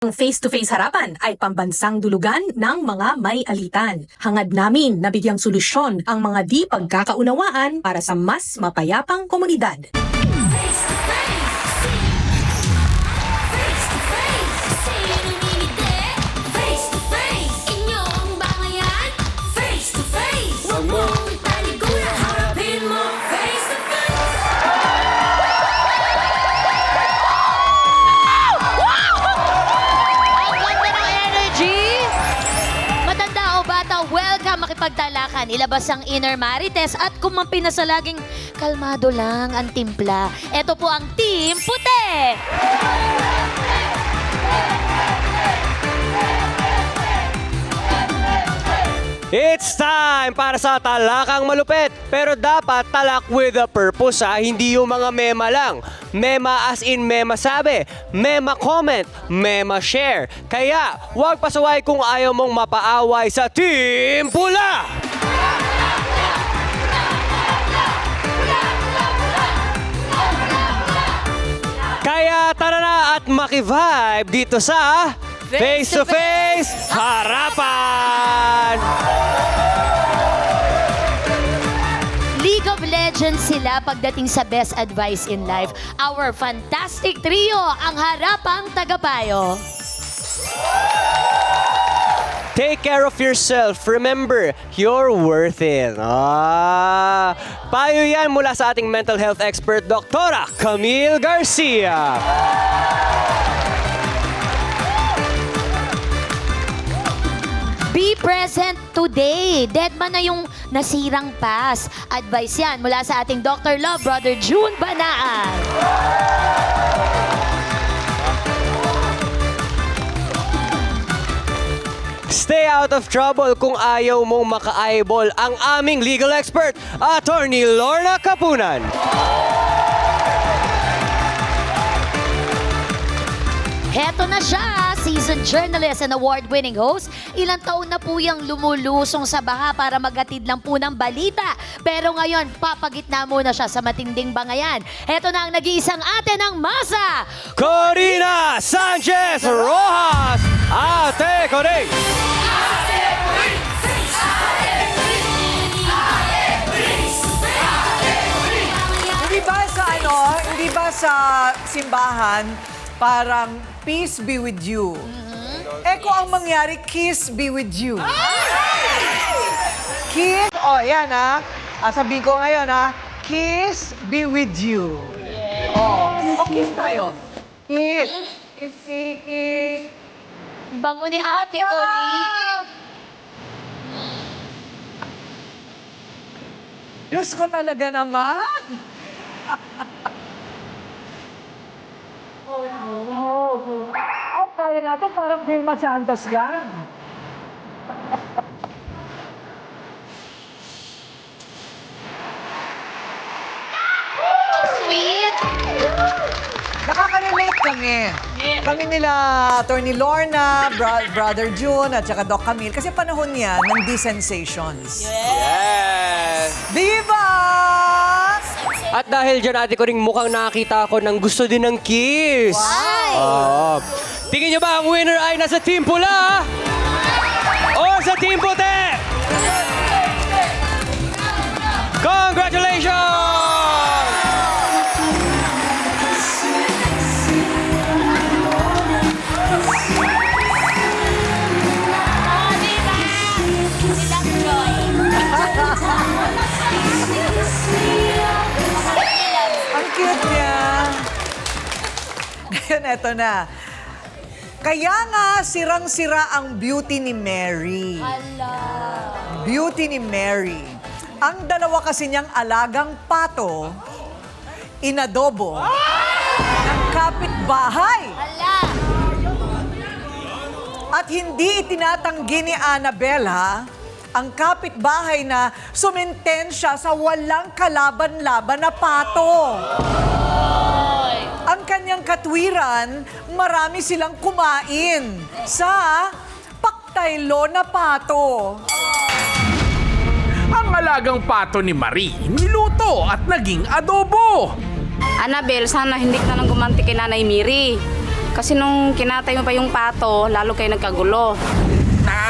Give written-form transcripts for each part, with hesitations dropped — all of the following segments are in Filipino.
Ang face-to-face harapan ay pambansang dulugan ng mga may alitan. Hangad namin na bigyang solusyon ang mga di pagkakaunawaan para sa mas mapayapang komunidad. Welcome, makipagtalakan, ilabas ang inner marites at kumampi na sa laging kalmado lang ang timpla. Ito po ang Team Puti! It's time para sa talakang malupit. Pero dapat talak with a purpose ha. Hindi yung mga mema lang. Mema as in mema sabi. Mema comment. Mema share. Kaya huwag pasaway kung ayaw mong mapaaway sa Team Pula! Kaya tara na at maki-vibe dito sa Face to Face Harapan! League of Legends sila pagdating sa best advice in life. Our fantastic trio, ang harapang tagapayo. Take care of yourself. Remember, you're worth it. Payo yan mula sa ating mental health expert, Dr. Camille Garcia. Be present today. Dead man na yung nasirang pass. Advice yan mula sa ating Dr. Love, Brother June Banaan. Stay out of trouble kung ayaw mong maka-eyeball ang aming legal expert, Attorney Lorna Capunan. Heto na siya, seasoned journalist and award-winning host. Ilang taon na po yung lumulusong sa baha para maghatid lang po ng balita. Pero ngayon, papagitna muna siya sa matinding bangayan. Heto na ang nag-iisang ate ng masa. Corina Sanchez Rojas! Ate Coring! Hindi ba sa simbahan, parang peace be with you. Kung ang mangyari, kiss be with you. Kiss, yan sabihin ko ngayon kiss be with you. Kiss tayo. Kiss. Kiss. Bango ni ate, Oli. Diyos ko talaga naman. Kaya natin parang Vilma Santos lang. Sweet. Nakaka-relate kami. Kami nila Attorney Lorna, Brother June, at saka Doc Camille. Kasi panahon yan ng D-Sensations. Yes! Diba? At dahil dyan, Ate Coring, mukhang nakakita ako ng gusto din ng kiss. Why? Tingin niyo ba ang winner ay nasa Team Pula? O sa Team Puti? Congratulations! Ang cute niya. Ngayon, eto na. Kaya nga, sirang-sira ang beauty ni Mary. Beauty ni Mary. Ang dalawa kasi niyang alagang pato, inadobo ng kapitbahay. At hindi itinatanggi ni Annabella ang kapitbahay na sumentensya sa walang kalaban-laban na pato. Ang kanyang katwiran, marami silang kumain sa paktaylo na pato. Ang alagang pato ni Marie niluto at naging adobo. Annabel, sana hindi ka na lang gumanti kay Nanay Miri. Kasi nung kinatay mo pa yung pato, lalo kayo nagkagulo.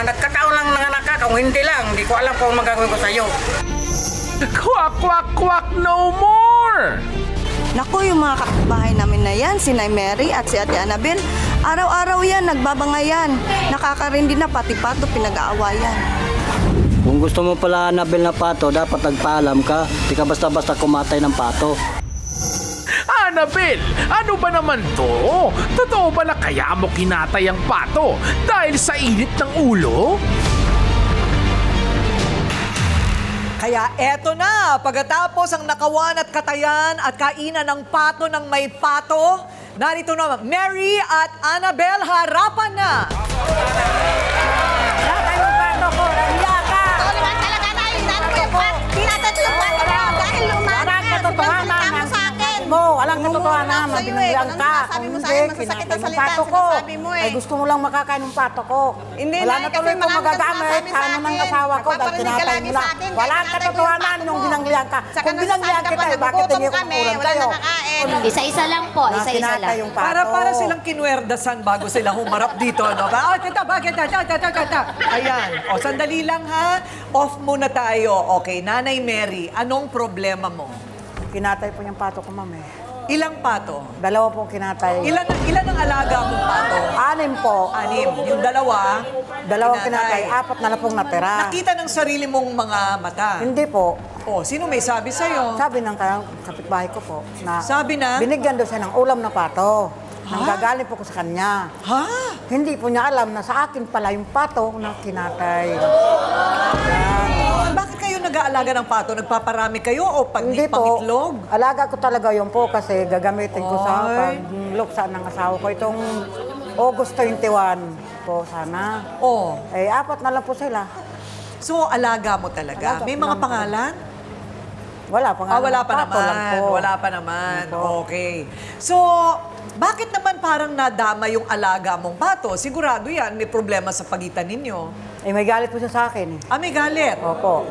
Nagkataon lang nanganak ka, kung hindi lang, hindi ko alam kung magagawin ko sa'yo. Quack, quack, quack, no more! Naku, yung mga kapitbahay namin na yan, si Nay Mary at si Ate Annabel, araw-araw yan, nagbabangayan. Nakakarindi na, pati pato, pinag-aawayan. Kung gusto mo pala Annabel na pato, dapat nagpaalam ka. Di ka basta-basta kumatay ng pato. Annabel, ano ba naman to? Totoo ba na kaya mo kinatay ang pato dahil sa init ng ulo? Kaya eto na, pagkatapos ang nakawan at katayan at kainan ng pato ng may pato, narito na Mary at Annabel, harapan na! Walang katotohanan na binanggihan ka. Kung hindi, kinatay mo pato ko. Ay gusto mo lang makakain ng pato ko. Wala na tuloy ko magagamit sa ano ng asawa ko dahil kinatay mo na. Walang katotohanan yung binanggihan ka. Kung binanggihan kita, bakit hindi ko kukulang sa'yo? Isa-isa lang po, isa-isa lang. Yung pato. Para silang kinuwerdasan bago sila humarap dito, no? Bakit? Ayan. O, sandali lang ha. Off muna tayo. Okay, Nanay Mary, anong problema mo? Kinatay po yung pato ko, ma'am eh. Ilang pato? Dalawa po kinatay. Ilan ang alaga mong pato? 6 po. 6. Yung dalawa, Dalawang kinatay. 4 na lang pong natira. Nakita ng sarili mong mga mata. Hindi po. O, sino may sabi sa'yo? Sabi ng kapitbahay ko po na Sabi na? binigyan daw siya ng ulam na pato. Nanggagaling po ko sa kanya. Ha? Hindi po niya alam na sa akin pala yung pato na kinatay. Bakit kayo nag-aalaga ng pato? Nagpaparami kayo o Hindi po. pangitlog? Alaga ko talaga yun po kasi gagamitin ko sa Ay. pagluksa ng asawa ko. Itong August 21 po sana. O, 4 na lang po sila. so alaga mo talaga. Alaga May ko mga lang po. pangalan? Wala pa nga. Wala pa Pato lang naman. po. Wala pa naman. Opo. Okay. So, bakit naman parang nadama yung alaga mong pato? Sigurado yan, may problema sa pagitan ninyo. May galit po siya sa akin. May galit. Opo.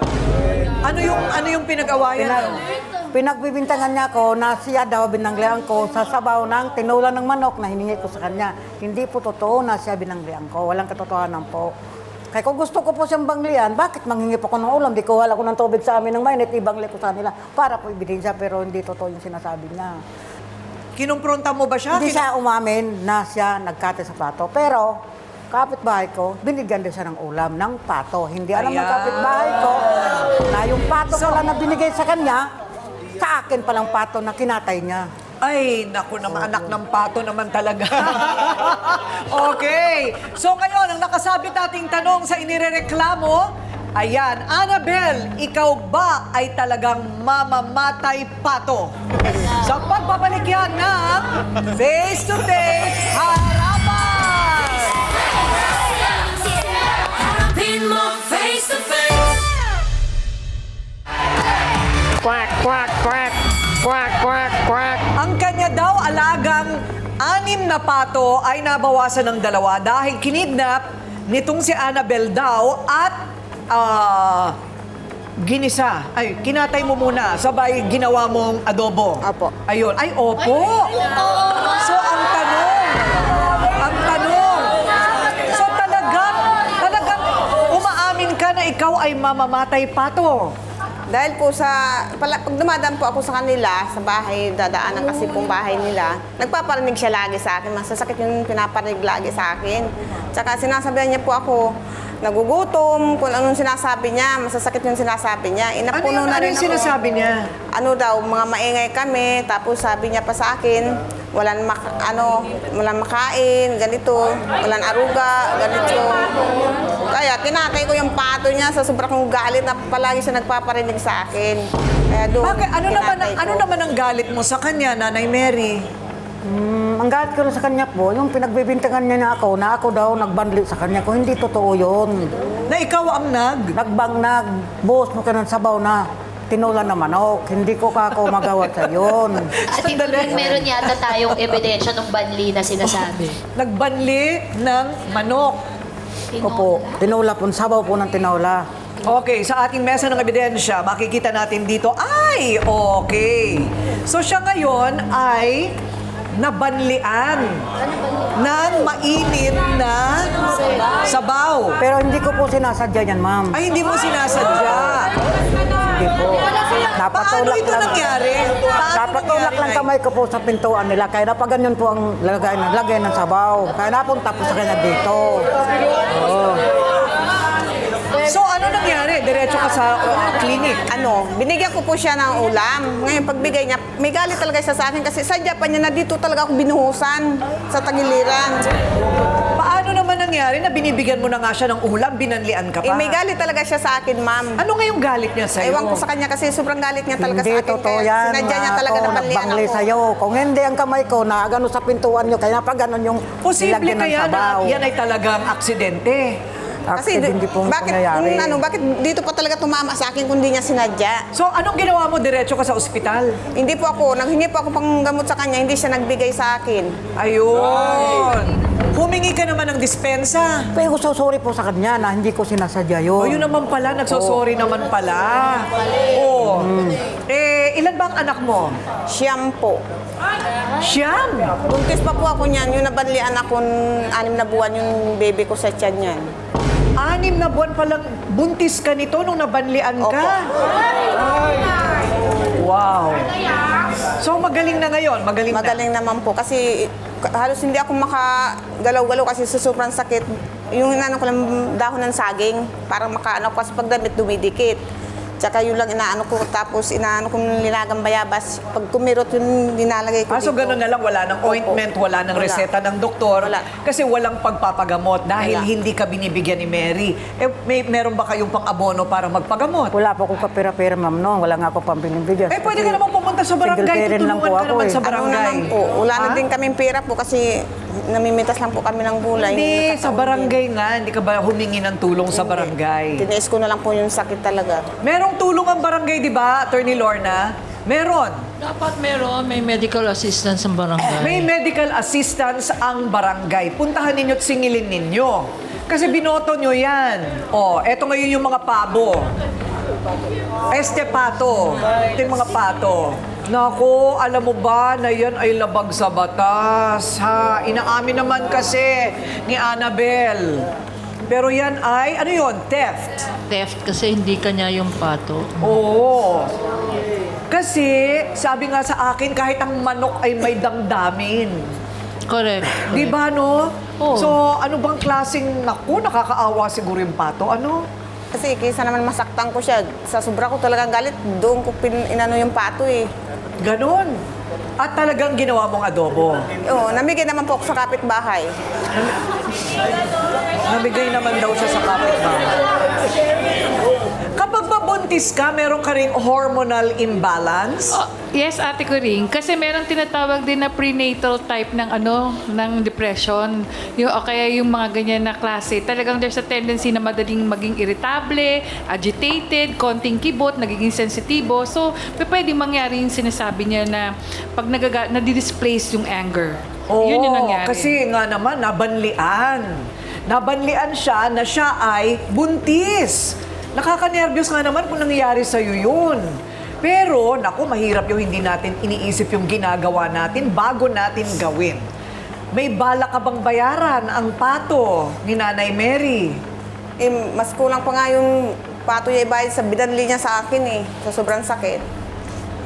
Ano yung pinag-awayan? Pinagbibintangan niya ako na siya daw binanglian ko sa sabaw ng tinulan ng manok na hiningi ko sa kanya. Hindi po totoo na siya binanglian ko. Walang katotohanan po. Kaya kung gusto ko po siyang banglian, bakit manghingi po ko ng ulam? Di ko wala ko ng tubig sa amin ng mainit, ibangli ko sa nila para po ibigay siya, pero hindi totoo yung sinasabi niya. Kinumpronta mo ba siya? Hindi siya umamin na siya nagkate sa pato. Pero, kapitbahay ko, binigyan din siya ng ulam ng pato. Hindi alam ng Ayan. kapitbahay ko na yung pato pala na binigay sa kanya, sa akin palang pato na kinatay niya. Ay, naku naman, anak ng pato naman talaga. Okay. So ngayon, ang nakasabit nating tanong sa inirereklamo, ayan, Annabel, ikaw ba ay talagang mamamatay pato? Sa pagbabalik yan ng Face to Face Harapan! Quack, quack, quack, quack, quack, quack. Ang kanya daw alagang 6 na pato ay nabawasan ng 2 dahil kinidnap nitong si Annabel daw at ginisa. Ay, kinatay mo muna, sabay ginawa mong adobo. Opo. Ayun. Ay, opo. So, ang tanong, so talagang umaamin ka na ikaw ay mamamatay pato. Dahil po pag dumadaan po ako sa kanila, sa bahay, dadaanan kasi pong bahay nila, nagpaparinig siya lagi sa akin. Masasakit yung pinaparinig lagi sa akin. Tsaka sinasabihan niya po ako, nagugutom, kung anong sinasabi niya, masasakit yung sinasabi niya. Inapuno na Ano rin yung ako. sinasabi niya? Ano daw, mga maingay kami, tapos sabi niya pa sa akin, walang makain, ganito, walang aruga, ganito. Kaya kinatay ko yung pato niya sa sobrang kong galit na palagi siya nagpaparinig sa akin. Kaya doon, Bakit? Ano naman ang galit mo sa kanya, Nanay Mary? Ang galit ko rin sa kanya po, yung pinagbibintangan niya na ako daw nagbanli sa kanya ko, hindi totoo yun. Na ikaw ang Nagbuhos mo ka ng sabaw na tinulan na manok. Hindi ko kako magawa sa yun. At meron yata tayong ebidensya ng banli na sinasabi. nagbanli ng manok. Opo, tinula po, sabaw po ng tinula. Okay, sa ating mesa ng ebidensya, makikita natin dito, ay, okay. So siya ngayon ay nabanlian ng mainit na sabaw. Pero hindi ko po sinasadya yan, ma'am. Ay, hindi mo sinasadya. Hindi po. Paano ito nangyari? Napatulak lang kamay ko po sa pintuan nila. Kaya napaganyan po ang lagay ng sabaw. Kaya napunta po sa kanya dito. Oo. So, ano nangyari? Diretso ka sa clinic. Binigyan ko po siya ng ulam. Ngayon, pagbigay niya, may galit talaga siya sa akin kasi sadya pa niya na dito talaga ako binuhusan sa tagiliran. Paano naman nangyari na binibigyan mo na nga siya ng ulam, binanlian ka pa? May galit talaga siya sa akin, ma'am. Ano nga yung galit niya sa'yo? Ewan ko sa kanya kasi sobrang galit niya talaga Hindi sa akin. totoo Kaya yan. sinadya niya talaga na panlian nagbangli ako. sa'yo. Kung hindi ang kamay ko na gano'n sa pintuan nyo, kaya napaganon yung Posible nilagyan ng kaya na sabaw. yan ay talagang aksidente. Kasi Hindi pong bakit, pangyayari. bakit dito pa talaga tumama sa akin kung hindi niya sinadya? So, anong ginawa mo? Diretso ka sa ospital? Hindi po ako, nanghingi po ako pang gamot sa kanya, hindi siya nagbigay sa akin. Ayun. Humingi ka naman ng dispensa. Pero sorry po sa kanya na hindi ko sinasadya yun. O, yun naman pala. Nagsosorry naman pala. Oo. Ilan ba ang anak mo? Siyam po. Siyam. Buntis pa po ako niyan, yung nabanlian ako 6 na buwan yung baby ko sa tiyan niyan. 6 na buwan palang buntis ka nito nung nabanlian ka. Opo. Ay. Wow. So, magaling na ngayon? Magaling na? Magaling naman po kasi halos hindi ako makagalaw-galaw kasi sa sobrang sakit. Yung inaano ko lang dahon ng saging para makaano ko kasi pag damit dumidikit. Tsaka yun lang inaano ko tapos inaano ko ng linagang bayabas. Pag kumirot yun dinalagay ko So gano'n na lang, wala ng ointment, wala ng Wala. reseta ng doktor. Wala. Kasi walang pagpapagamot dahil Wala. hindi ka binibigyan ni Mary. Meron ba kayong pang-abono para magpagamot? Wala po akong kapira-pira, ma'am, no. Wala nga akong pambinibigyan. Pwede ka naman pumunta sa barangay. Single parent lang Tutulungan po ka ako naman eh. sa Ano barangay. naman po, wala na din kaming pera po kasi namimitas lang po kami ng gulay. Hindi, sa Nakataon barangay nga. Hindi ka ba humingi ng tulong sa din. barangay? Tiniis ko na lang po yung sakit talaga. Merong tulong ang barangay, di ba, Attorney Lorna? Meron. Dapat meron, may medical assistance sa barangay. May medical assistance ang barangay. Puntahan ninyo at singilin ninyo. Kasi binoto nyo yan. Eto ngayon yung mga pabo. Pato. Ito yung mga pato. Naku, alam mo ba na yan ay labag sa batas, ha? Inaamin naman kasi ni Annabel. Pero yan ay, ano yun? Theft. Theft kasi hindi kanya yung pato. Oo. Kasi, sabi nga sa akin, kahit ang manok ay may damdamin. Correct. Di ba, no? Oo. So, ano bang klaseng, naku, nakakaawa siguro yung pato? Ano? Kasi kaysa naman masaktan ko siya, sa sobra ko talagang galit, doon ko inano yung pato eh. Ganon. At talagang ginawa mong adobo. Oo, namigay naman po ako sa kapitbahay. Nabigay naman daw siya sa kapitbahay. Kapag babuntis ka, meron ka ring hormonal imbalance? Yes, ate ko rin. Kasi meron tinatawag din na prenatal type ng ng depression. O kaya yung mga ganyan na klase. Talagang there's a tendency na madaling maging irritable, agitated, konting kibot, nagiging sensitibo. So, pwede mangyari yung sinasabi niya na pag nadi-displace yung anger. Yun yung nangyari. Kasi nga naman, nabanlian. Nabanlian siya na siya ay buntis. Nakaka-nervyos nga naman kung nangyayari sa'yo yun. Pero, naku, mahirap yung hindi natin iniisip yung ginagawa natin bago natin gawin. May bala ka bang bayaran ang pato ni Nanay Mary? Mas kulang pa nga yung pato niya ibayad sa binanli niya sa akin eh, sa sobrang sakit.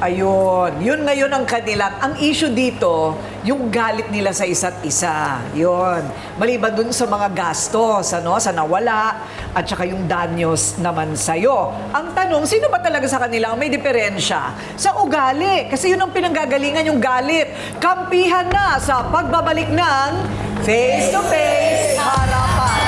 Ayun. Yun ngayon ang kanilang. Ang issue dito, yung galit nila sa isa't isa. Yun. Maliban dun sa mga gastos, sa nawala, at saka yung danyos naman sa'yo. Ang tanong, sino ba talaga sa kanila ang may diferensya? Sa ugali. Kasi yun ang pinanggagalingan, yung galit. Kampihan na sa pagbabalik ng Face to Face Harapan.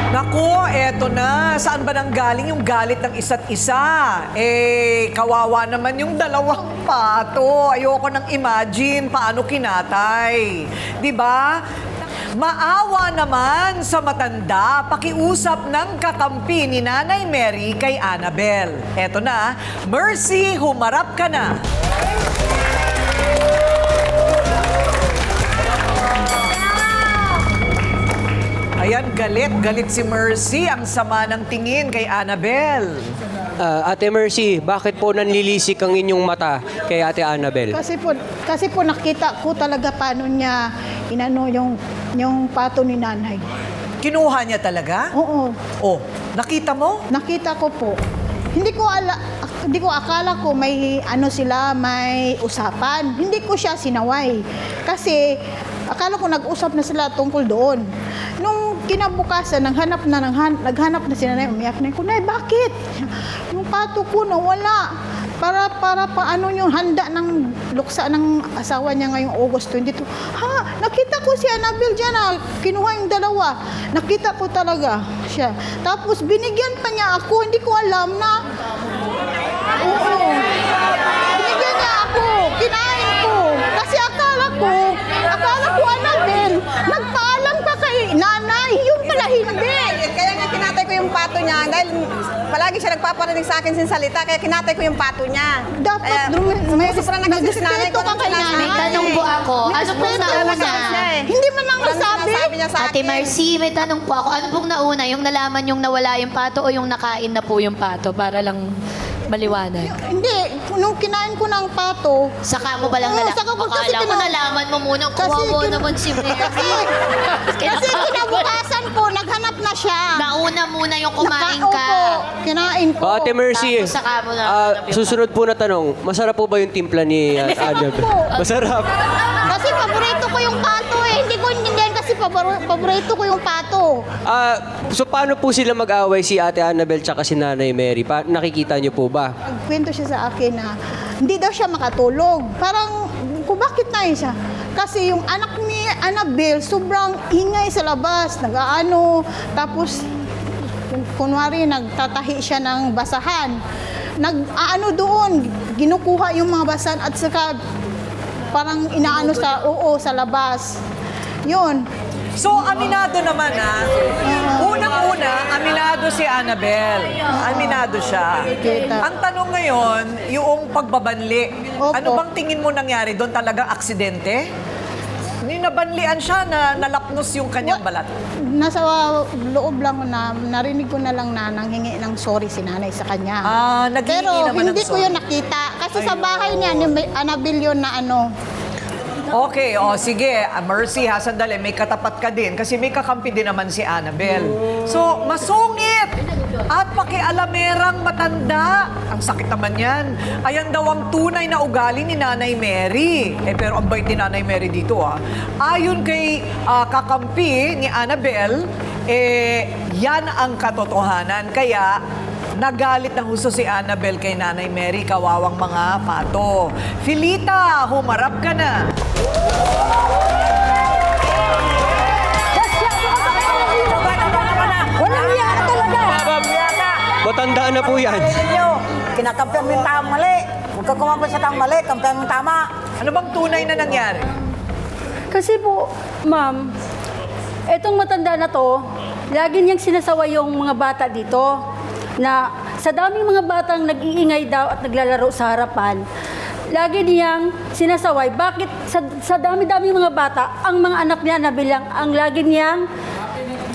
Naku, eto na. Saan ba nang galing yung galit ng isa't isa? Kawawa naman yung dalawang pato. Ayoko nang imagine paano kinatay. 'Di ba? Maawa naman sa matanda, pakiusap ng kakampi ni Nanay Mary kay Annabel. Eto na, Mercy, humarap ka na. Ayan, galit si Mercy. Ang sama ng tingin kay Annabel. Ate Mercy, bakit po nanlilisik ang inyong mata kay Ate Annabel? Kasi po nakita ko talaga paano niya inano yung pato ni nanay. Kinuha niya talaga? Oo. Oh, nakita mo? Nakita ko po. Hindi ko akala ko may may usapan. Hindi ko siya sinaway. Kasi akala ko nag-usap na sila tungkol doon. Nung kinabukasan, naghanap na si nanay, umiyak na ko, Nay, bakit? Yung pato ko nawala. Para paano yung handa ng luksa ng asawa niya ngayong August 22. Ha? Nakita ko si Annabel dyan kinuha yung dalawa. Nakita ko talaga siya. Tapos binigyan pa niya ako. Hindi ko alam na. Oo. Binigyan niya ako. Kinain ko. Kasi akala ko Annabel, nagpaalam ka kay nanay. Yung pala hindi. Kaya nga kinatay ko yung pato niya dahil palagi siya nagpaparinig sa akin sin salita, kaya kinatay ko yung pato niya. Dapat may sobrang nagsisinanay ko ka kay nanay. May tanong po ako. Ano pong nauna? Hindi man lang masabi. Ate Marcy, may tanong po ako. Ano pong nauna? Yung nalaman yung nawala yung pato o yung nakain na po yung pato? Para lang maliwanag. Hindi. Nung kinain ko ng pato. Saka mo ba lang Oo, saka ko kasi Akala ko nalaman mo muna. Kawawa naman si Mary. Kasi kinabukasan po, naghanap na siya. Nauna muna yung kumain ka. Opo, kinain ko. Ate Mercy, Tapos saka mo na. susunod po na tanong, masarap po ba yung timpla ni Annabel? Masarap. Kasi paborito ko yung pato eh. Hindi ko intindihan kasi paborito ko yung pato. So paano po sila mag-away si Ate Annabel tsaka si Nanay Mary? Nakikita niyo po ba? Nagkwento siya sa akin na hindi daw siya makatulog. Parang, kung bakit na siya? Kasi yung anak ni Annabel, sobrang ingay sa labas. Nag-aano, tapos kunwari nagtatahi siya ng basahan. Nag-aano doon, ginukuha yung mga basahan at saka parang inaano sa labas. Yun. So, aminado naman Unang-una, aminado si Annabel. Aminado siya. Ang tanong ngayon, yung pagbabanli. Opo. Ano bang tingin mo nangyari doon? Talagang aksidente? Nabanlian siya na nalapnos yung kanyang balat. Nasa loob lang na narinig ko na lang na nanghingi ng sorry si nanay sa kanya. Naghingi Pero naman ng hindi ko sorry. yun nakita. Kasi sa bahay niya, ni Annabel yun na Okay, sige. Mercy ha, sandali. May katapat ka din. Kasi may kakampi din naman si Annabel. So, masungit! At pakialamerang matanda. Ang sakit naman yan. Ayan daw ang tunay na ugali ni Nanay Mary. Pero ang bait ni Nanay Mary dito Ayon kay kakampi ni Annabel, yan ang katotohanan. Kaya, nagalit na husto si Annabel kay Nanay Mary, kawawang mga pato. Filita, humarap ka na. Walang iya ka talaga. Matandaan na po yan. Kinakampihan mo yung taong mali. Huwag ka kumampi sa taong mali, kampihan mo yung tama. Ano bang tunay na nangyari? Kasi po, ma'am, etong matanda na to, lagi niyang sinasaway yung mga bata dito na sa daming mga batang nag-iingay daw at naglalaro sa harapan, lagi niyang sinasaway. Bakit sa dami-dami mga bata, ang mga anak niya na bilang ang lagi niyang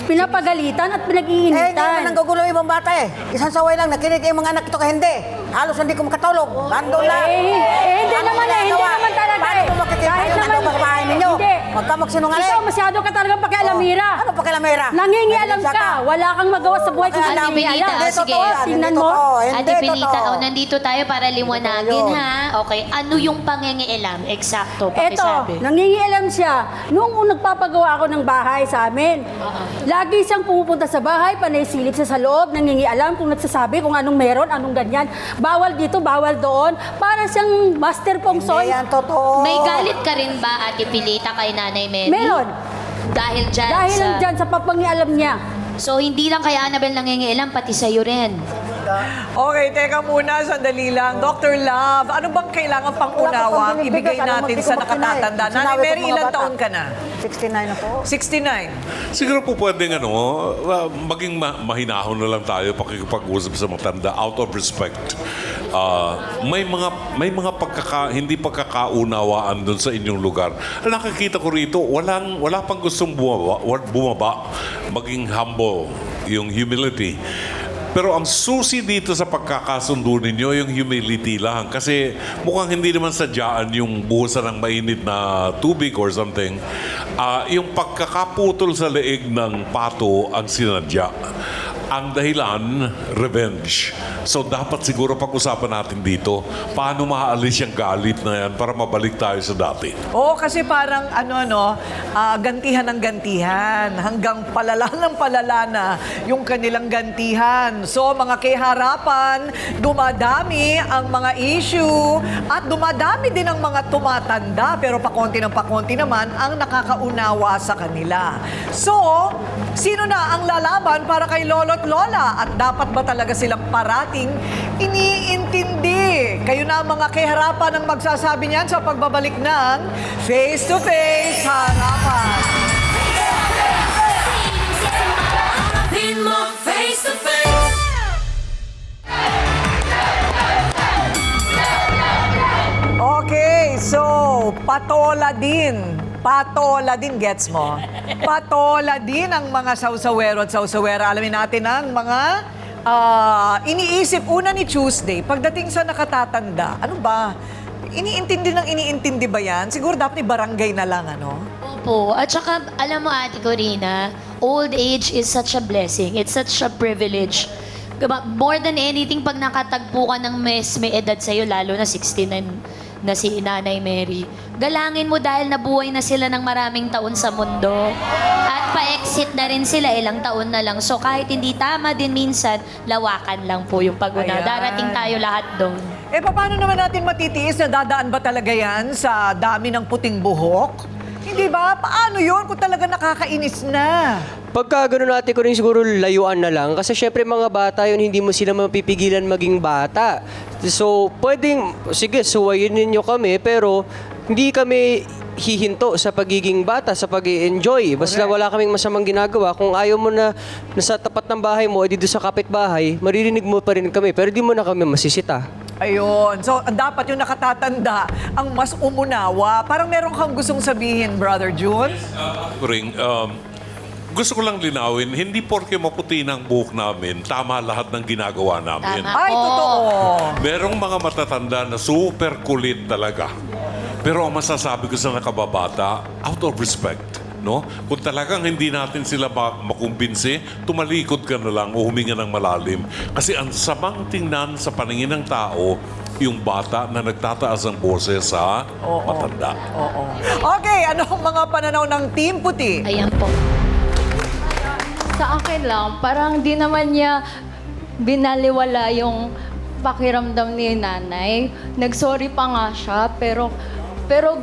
pinapagalitan at pinag-iinitan. Hindi naman nanggugulo yung ibang bata Isang saway lang, nakinig yung mga anak ito ka hindi. Halos hindi ko makatulog. Nando lang. Hindi naman hindi naman talaga Paano mo makikita Kahit yung naman ano sa bahay ninyo? Hindi. Huwag ka magsinungaling. Ikaw masyado ka talagang pakialamira. Ano pakialamera? Nangingialam Nangingialam ka. Wala kang magawa sa buhay kung Ate nangingialam. Pilita, sige. Tingnan mo. Ate Pilita, nandito tayo para liwanagin ha. Okay, ano yung pangingialam? Eksakto, pakisabi. Eto, nangingialam siya. Noong nagpapagawa ako ng bahay sa amin, lagi siyang pumupunta sa bahay, panay silip sa loob, nangingialam kung nagsasabi kung anong meron, anong ganyan. Bawal dito, bawal doon. Para siyang master pong soy. Yan, totoo. May galit ka rin ba, Ate Pilita, kay Nanay Mary? Meron. Dahil dyan Dahil lang dyan sa papangialam niya. So, hindi lang kay Annabel nangingialam, pati sa'yo rin. Okay, teka muna, sandali lang. Dr. Love, ano bang kailangan pang-unawang ibigay natin sa nakatatanda? Nanay Mary, ilang taon ka na? 69 na po. 69. Siguro po pwedeng maging mahinahon na lang tayo pakikipag-usap sa matanda out of respect. may mga hindi pagkakaunawaan doon sa inyong lugar. Nakikita ko rito, wala pang gustong bumaba, maging humble, yung humility. Pero ang susi dito sa pagkakasundo ninyo, yung humility lang. Kasi mukhang hindi naman sadyaan yung buhusan ng mainit na tubig or something. Yung pagkakaputol sa leeg ng pato ang sinadya. Ang dahilan, revenge. So dapat siguro pag-usapan natin dito, paano maaalis yung galit na yan para mabalik tayo sa dati. Oo, kasi parang gantihan ng gantihan. Hanggang palala ng palala na yung kanilang gantihan. So mga kiharapan, dumadami ang mga issue at dumadami din ang mga tumatanda. Pero pakonti ng pakonti naman ang nakakaunawa sa kanila. So, sino na ang lalaban para kay Lolo at Lola? At dapat ba talaga silang parating iniintindi? Kayo na ang mga kiharapan ang magsasabi niyan sa pagbabalik ng Face to Face Harapan. Okay, so patola din, gets mo? Patola din ang mga sausawero at sausawera. Alamin natin ang mga iniisip una ni Tuesday. Pagdating sa nakatatanda, ano ba? Iniintindi ba yan? Siguro dapat ni barangay na lang, ano? Opo. At saka, alam mo, Ate Corina, old age is such a blessing. It's such a privilege. More than anything, pag nakatagpo ka ng may edad sa'yo, lalo na 69 na si Nanay Mary, galangin mo dahil nabuhay na sila ng maraming taon sa mundo. At pa-exit na rin sila, ilang taon na lang. So kahit hindi tama din minsan, lawakan lang po yung pag-una. Ayan. Darating tayo lahat doon. Paano naman natin matitiis na dadaan ba talaga yan sa dami ng puting buhok? Hindi ba? Paano yun kung talaga nakakainis na? Pagka gano'n natin ko rin siguro layuan na lang. Kasi syempre mga bata yun, hindi mo sila mapipigilan maging bata. So, pwedeng, sige, suwayin ninyo kami, pero hindi kami hihinto sa pagiging bata, sa pag-i-enjoy. Basta wala kaming masamang ginagawa. Kung ayaw mo na nasa tapat ng bahay mo, dito sa kapitbahay, maririnig mo pa rin kami, pero di mo na kami masisita. Ayun. So, dapat yung nakatatanda ang mas umunawa. Parang meron kang gustong sabihin, Brother June? Gusto ko lang linawin, hindi porke maputi ng buhok namin, tama lahat ng ginagawa namin. Ay, totoo. Merong mga matatanda na super kulit talaga. Pero ang masasabi ko sa nakababata, out of respect, no? Kung talagang hindi natin sila makumbinsi, tumalikod ka na lang o huminga ng malalim. Kasi ang samang tingnan sa paningin ng tao, yung bata na nagtataas ang boses sa matanda. Oo. Okay, anong mga pananaw ng Team Puti? Ayan po. Sa akin lang, parang di naman niya binaliwala yung pakiramdam ni nanay. Nagsorry pa nga siya, pero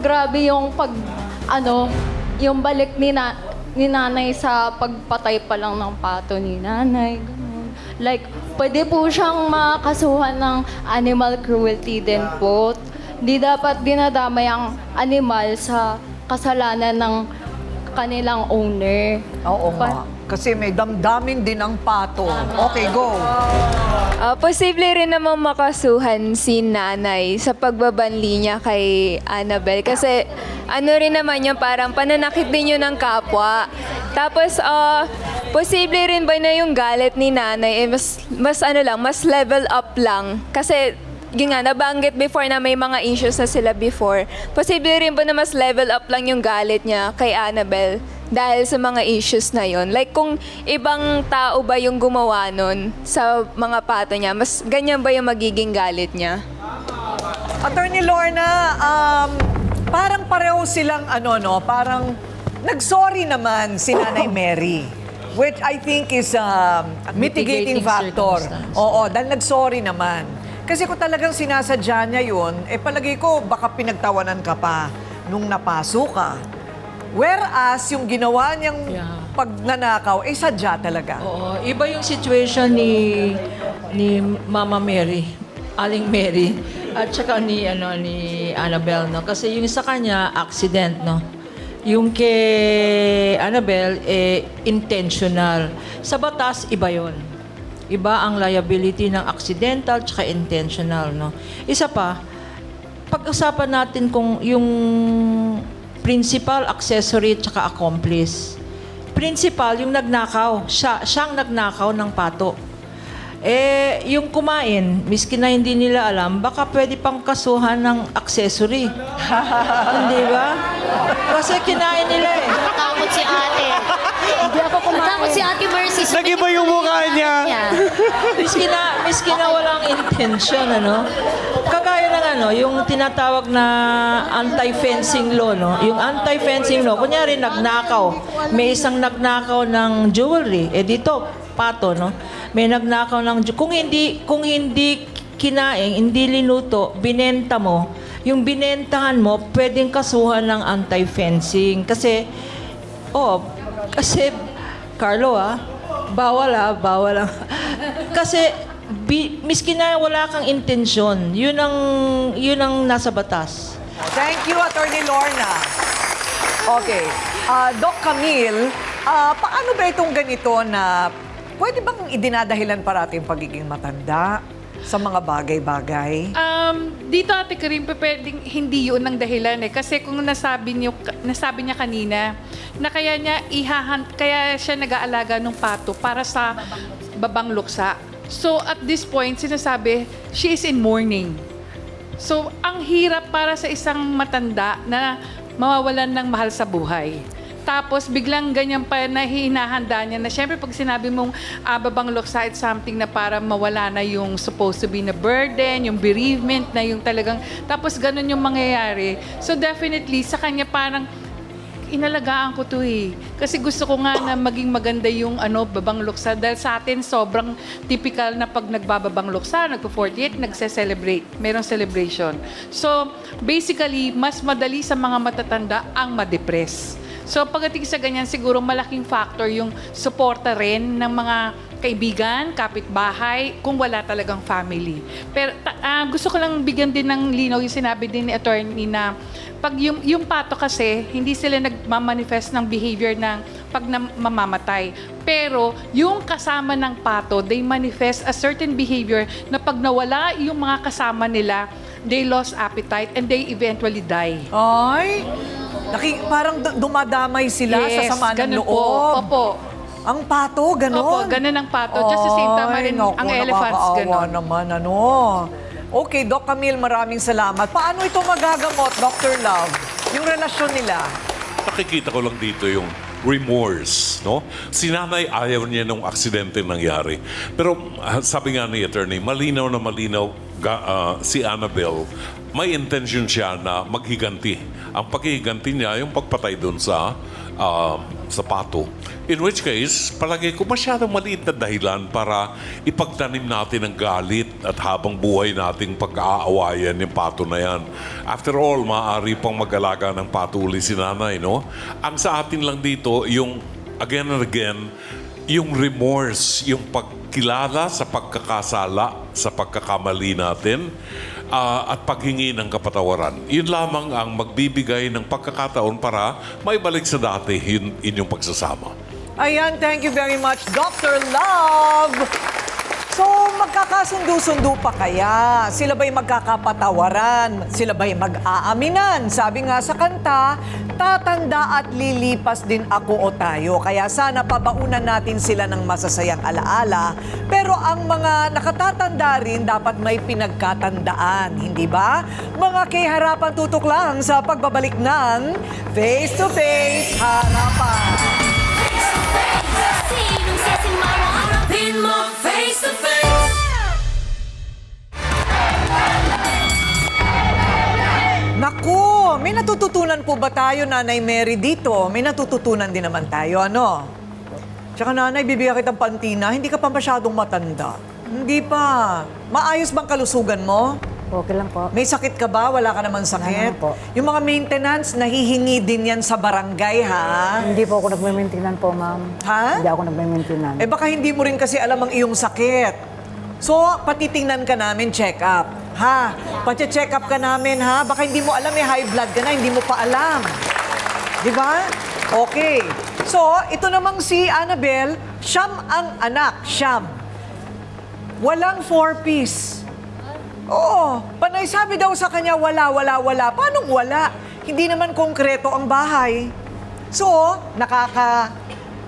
grabe yung yung balik ni nanay sa pagpatay pa lang ng pato ni nanay. Ganun. Like, pwede po siyang makasuhan ng animal cruelty din po. Di dapat dinadamay ang animal sa kasalanan ng kanilang owner. Oo nga. Kasi may damdamin din ang pato. Okay, go. Posible rin namang makasuhan si nanay sa pagbabanli niya kay Annabel. Kasi rin naman yun, parang pananakit din yun ng kapwa. Tapos, posible rin ba na yung galit ni nanay mas level up lang. Kasi, yun nga, nabanggit before na may mga issues na sila before. Posible rin ba na mas level up lang yung galit niya kay Annabel dahil sa mga issues na yon? Like, kung ibang tao ba yung gumawa nun sa mga pato niya, mas ganyan ba yung magiging galit niya? Attorney Lorna, parang pareho silang parang nag-sorry naman si Nanay Mary. Which I think is mitigating factor. Oo, dahil nag-sorry naman. Kasi kung talagang sinasadya niya yun, palagay ko baka pinagtawanan ka pa nung napaso ka. Whereas yung ginawa niyang pagnanakaw, sadya talaga. Oo, iba yung situation ni Mama Mary, Aling Mary, at saka ni Annabel, no? Kasi yung sa kanya, accident, no? Yung kay Annabel, intentional. Sa batas, iba yon. Iba ang liability ng accidental tsaka intentional, no? Isa pa, pag-usapan natin kung yung principal, accessory, tsaka accomplice. Principal, yung nagnakaw. Siyang nagnakaw ng pato. Yung kumain, miski na hindi nila alam, baka pwede pang kasuhan ng accessory. Hindi ba? Kasi kinain nila eh. Natakot si ate. Hindi ako kumain. Natakot si ate Mercy. Nag-iba yung mukha niya. Miski na walang intention, ano? Kagaya ng yung tinatawag na anti-fencing law, no? Yung anti-fencing law, kunyari nagnakaw. May isang nagnakaw ng jewelry. Dito, pato, no? May nagnakaw ng kung hindi kinain, hindi linuto, binenta mo, yung binentahan mo, pwedeng kasuhan ng anti-fencing. Kasi Carlo bawal kasi miski na wala kang intensyon, yun ang nasa batas. Thank you, Attorney Lorna. Okay. Doc Camille, paano ba itong ganito na pwede bang idinadahilan parating pagiging matanda sa mga bagay-bagay? Dito, Ate Karim, pwedeng hindi yun ang dahilan eh. Kasi kung nasabi niya kanina, na kaya siya nag-aalaga ng pato para sa babang luksa. So, at this point, sinasabi, she is in mourning. So, ang hirap para sa isang matanda na mawawalan ng mahal sa buhay. Tapos biglang ganyan pa na hinahanda niya na syempre pag sinabi mong babang luksa, it's something na para mawala na yung supposed to be na burden, yung bereavement na yung talagang, tapos ganun yung mangyayari. So definitely sa kanya parang inalagaan ko to eh. Kasi gusto ko nga na maging maganda yung babang luksa dahil sa atin sobrang typical na pag nagbababang luksa, nagpo-48, nagse-celebrate. Merong celebration. So basically, mas madali sa mga matatanda ang ma-depress. So pagdating sa ganyan, siguro malaking factor yung suporta rin ng mga kaibigan, kapitbahay, kung wala talagang family. Pero gusto ko lang bigyan din ng linaw yung sinabi din ni attorney na pag yung pato kasi, hindi sila nagmamanifest ng behavior ng pag mamamatay. Pero yung kasama ng pato, they manifest a certain behavior na pag nawala yung mga kasama nila, they lost appetite and they eventually die. Ay! Parang dumadamay sila sa sama ng loob. Opo. Ang pato, gano'n? Opo, gano'n ang pato. Just the same time rin ang elephants, gano'n. Naman, Okay, Doc Camille, maraming salamat. Paano ito magagamot, Dr. Love? Yung relasyon nila? Nakikita ko lang dito yung remorse, no? Si nanay ayaw niya nung aksidente nangyari. Pero sabi nga ni attorney, malinaw na malinaw si Annabel, may intention siya na maghiganti. Ang paghiganti niya, yung pagpatay doon sa pato. In which case, palagay ko masyadong maliit na dahilan para ipagtanim natin ang galit at habang buhay nating pag-aawayan yung pato na yan. After all, maaari pang mag-alaga ng pato uli si nanay, no? Ang sa atin lang dito, yung again and again, yung remorse, yung pagkilala sa pagkakasala, sa pagkakamali natin, at paghingi ng kapatawaran. Yun lamang ang magbibigay ng pagkakataon para maibalik sa dati inyong pagsasama. Ayan, thank you very much, Dr. Love! So, magkakasundo-sundo pa kaya? Sila ba'y magkakapatawaran? Sila ba'y mag-aaminan? Sabi nga sa kanta, tatanda at lilipas din ako o tayo. Kaya sana pabaunan natin sila ng masasayang alaala. Pero ang mga nakatatanda rin dapat may pinagkatandaan, hindi ba? Mga kiharapan tutok lang sa pagbabalik ng Face to Face Harapan. Naku, may natututunan po ba tayo, Nanay Mary, dito? May natututunan din naman tayo, ano? Tsaka, Nanay, bibigyan kitang pantina, hindi ka pa masyadong matanda. Hindi pa. Maayos bang kalusugan mo? Okay lang po. May sakit ka ba? Wala ka naman sakit? po. Yung mga maintenance, nahihingi din yan sa barangay, ha? Hindi po ako nagme-maintenance po, ma'am. Ha? Hindi ako nagme-maintenance. Baka hindi mo rin kasi alam ang iyong sakit. So, patitingnan ka namin, check up. Ha? Pati-check up ka namin, ha? Baka hindi mo alam, may high blood ka na, hindi mo pa alam. Di ba? Okay. So, ito namang si Annabel, siyam ang anak, siyam. walang 4-piece. Oo, panay sabi daw sa kanya, wala. Paanong wala? Hindi naman konkreto ang bahay. So,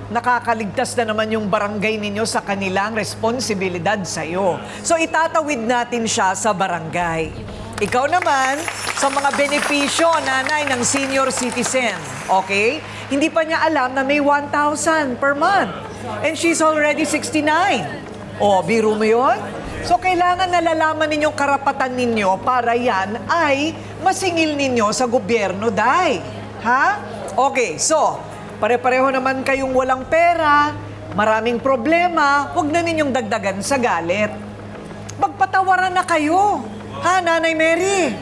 nakakaligtas na naman yung barangay ninyo sa kanilang responsibilidad sa'yo. So, itatawid natin siya sa barangay. Ikaw naman, sa mga benepisyo, nanay, ng senior citizen, okay? Hindi pa niya alam na may 1,000 per month. And she's already 69. O, biro mo yun? So, kailangan nalalaman ninyong karapatan ninyo para yan ay masingil ninyo sa gobyerno, day. Ha? Okay, so, pare-pareho naman kayong walang pera, maraming problema, huwag na ninyong dagdagan sa galit. Magpatawaran na kayo. Ha, Nanay Mary?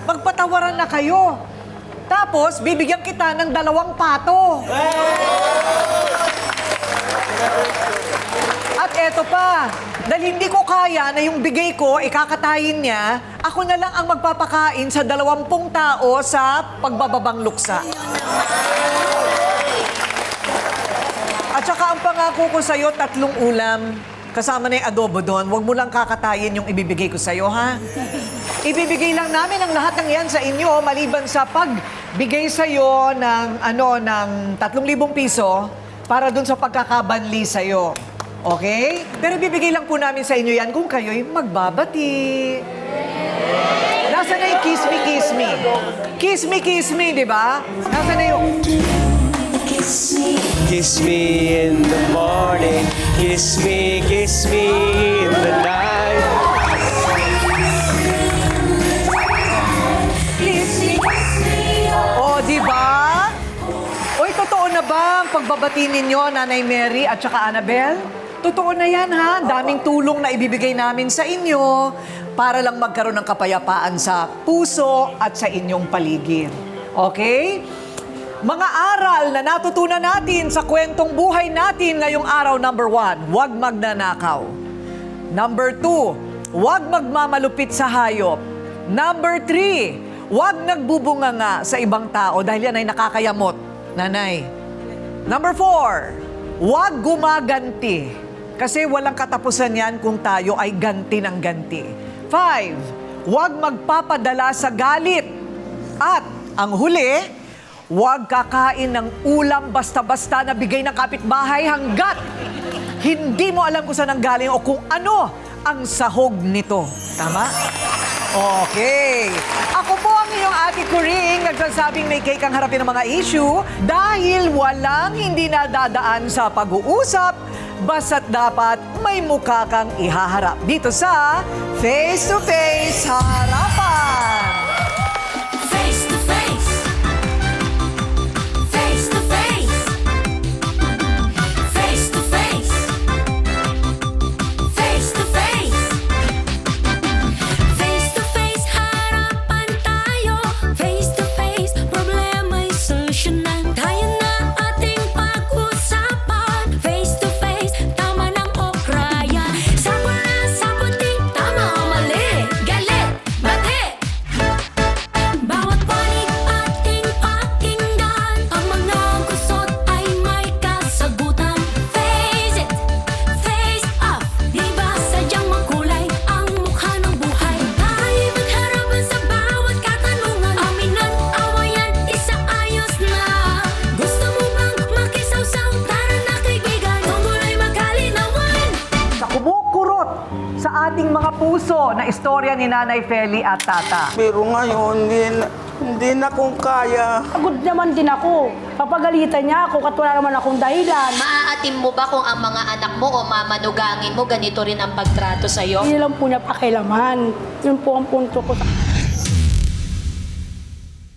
Magpatawaran na kayo. Tapos, bibigyan kita ng 2 pato. At eto pa, dahil hindi ko kaya na yung bigay ko, ikakatayin niya, ako na lang ang magpapakain sa 20 tao sa pagbababang luksa. At saka ang pangako ko sa'yo, 3 ulam. Kasama na yung adobo doon. Huwag mo lang kakatayin yung ibibigay ko sa'yo, ha? Ibibigay lang namin ang lahat ng yan sa inyo, maliban sa pagbigay sa'yo ng 3,000 piso para doon sa pagkakabanli sa'yo. Okay? Pero bibigay lang po namin sa inyo yan kung kayo'y magbabati. Nasaan na yung kiss me, kiss me? Kiss me, kiss me, di ba? Nasaan na yung... Kiss me in the morning, kiss me in the night. O, di ba? Oy, totoo na ba ang pagbabati ninyo, Nanay Mary at saka Annabel? Totoo na yan, ha? Daming tulong na ibibigay namin sa inyo para lang magkaroon ng kapayapaan sa puso at sa inyong paligid. Okay? Mga aral na natutunan natin sa kwentong buhay natin ngayong araw, number 1, huwag magnanakaw. Number 2, huwag magmamalupit sa hayop. Number 3, huwag nagbubunganga sa ibang tao dahil yan ay nakakayamot, nanay. Number 4, huwag gumaganti kasi walang katapusan yan kung tayo ay ganti ng ganti. 5, huwag magpapadala sa galit. At ang huli, huwag kakain ng ulam basta-basta na bigay ng kapitbahay hanggat hindi mo alam kung saan ang galing o kung ano ang sahog nito. Tama? Okay. Ako po ang iyong Ate Kuring, nagsasabing may cake ang harapin ng mga issue dahil walang hindi nadadaan sa pag-uusap, basta't dapat may mukha kang ihaharap. Dito sa Face to Face Harapan. Ating mga puso na istorya ni Nanay Feli at Tata. Pero ngayon, hindi na kong kaya. Pagod naman din ako. Papagalitan niya ako, kat wala naman akong dahilan. Maaatim mo ba kung ang mga anak mo o mamanugangin mo ganito rin ang pagtrato sa'yo? Hindi lang po niya pakialaman. Yun po ang punto ko.